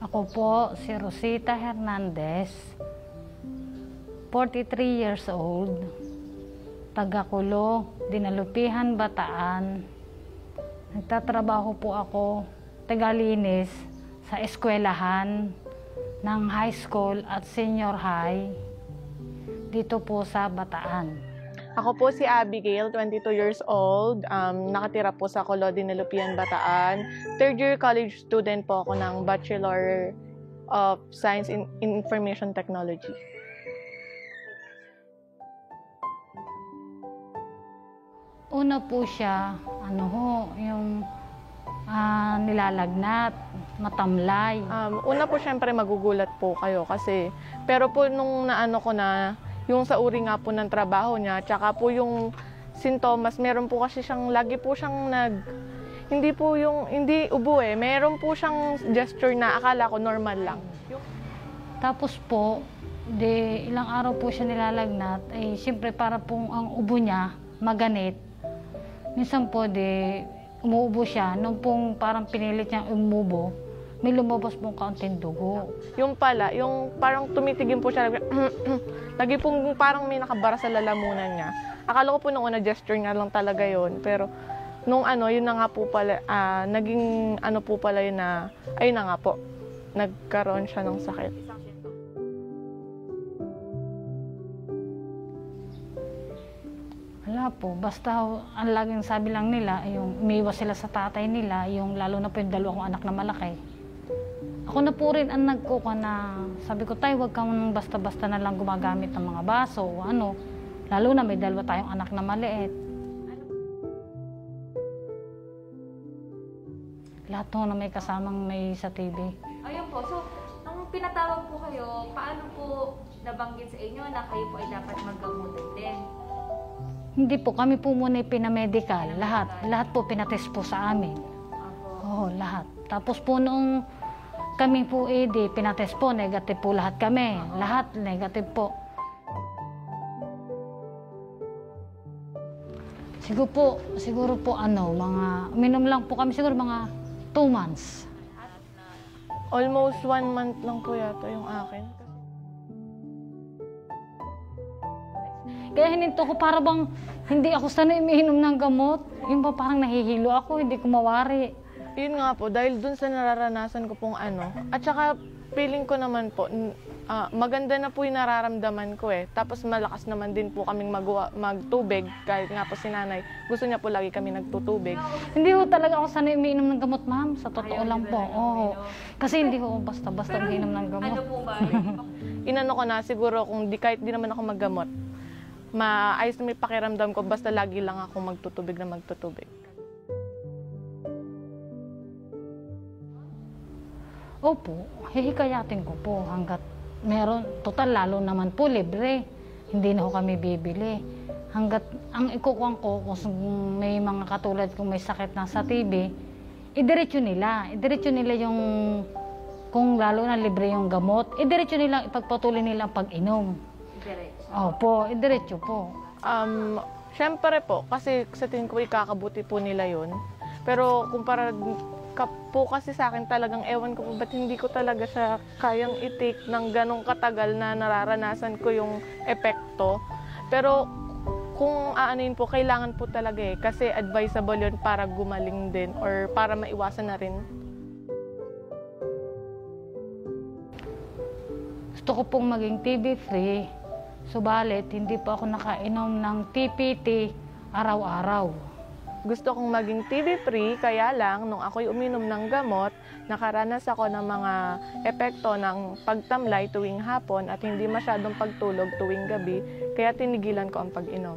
Ako po si Rosita Hernandez, 43 years old, taga-Kulo, Dinalupihan, Bataan. Nagtatrabaho po ako, tagalinis sa eskwelahan ng high school at senior high dito po sa Bataan. Ako po si Abigail, 22 years old, nakatira po sa Kulo, Dinalupihan, Bataan. Third year college student po ako ng Bachelor of Science in Information Technology. Una po siya, yung nilalagnat, matamlay. Una po syempre magugulat po kayo kasi, pero po nung naano ko na, yung sa uri nga po ng trabaho niya, tsaka po yung sintomas, meron po kasi siyang, lagi po siyang hindi ubo eh, meron po siyang gesture na akala ko normal lang. Tapos po, ilang araw po siya nilalagnat, siyempre para pong ang ubo niya maganit. Minsan po, umuubo siya, nung pong parang pinilit niyang umubo, may lumabas pong kaunting dugo. Yung pala, yung parang tumitigim po siya, lagi pong parang may nakabara sa lalamunan niya. Akala ko po nung una gesture nga lang talaga yon, pero nung yun na nga po pala, naging po pala yun na, ayun na nga po, nagkaroon siya ng sakit. Wala po, basta ang laging sabi lang nila, yung umiwas sila sa tatay nila, yung lalo na po yung dalawang anak na malaki. Ako na po rin ang nagkuka na, sabi ko, tay, huwag kang basta-basta na lang gumagamit ng mga baso o lalo na may dalawa tayong anak na maliit. Lahat po na may kasamang may sa TV. Ayun po, so nung pinatawag po kayo, paano po nabanggit sa inyo na kayo po ay dapat maggamutan din? Hindi po, kami po muna pinamedical, lahat po pinatest po sa amin. Oo, lahat. Tapos po nung kami po pinatest po, negative po lahat kami. Lahat negative po. Siguro po uminom lang po kami siguro mga 2 months. Almost 1 month lang po yata yung akin. Kaya hininto ko para bang hindi ako sanay umiinom ng gamot. Yung ba parang nahihilo ako, hindi ko mawari. Yun nga po, dahil dun sa nararanasan ko pong at saka feeling ko naman po, maganda na po yung nararamdaman ko eh. Tapos malakas naman din po kaming magtubig, kahit nga po si nanay, gusto niya po lagi kami nagtutubig. Hindi ho talaga ako sanay umiinom ng gamot, ma'am. Sa totoo lang po. Oo. Kasi hindi ho basta-basta umiinom ng gamot. Ano po ba? Inano ko na siguro kung kahit di naman ako maggamot, maayos na may pakiramdam ko, basta lagi lang ako magtutubig. Opo, hihikayatin ko po hanggat meron, total lalo naman po libre, hindi na ho kami bibili. Hanggat ang ikukuhan ko kung may mga katulad kung may sakit na sa TB, idiretso nila yung, kung lalo na libre yung gamot, idiretso nila, ipagpatuloy nila ang pag-inom. Opo, idiretso po. Siyempre po, kasi sa tingin ko ikakabuti po nila yun. Pero kumpara po kasi sa akin talagang ewan ko po ba't hindi ko talaga siya kayang i-take ng ganong katagal na nararanasan ko yung epekto. Pero kung aanin po, kailangan po talaga kasi advisable yun para gumaling din or para maiwasan na rin. Gusto ko pong maging TB-free, subalit hindi po ako nakainom ng TPT araw-araw. Gusto kong maging TB-free, kaya lang nung ako'y uminom ng gamot, nakaranas ako ng mga epekto ng pagtamlay tuwing hapon at hindi masyadong pagtulog tuwing gabi, kaya tinigilan ko ang pag-inom.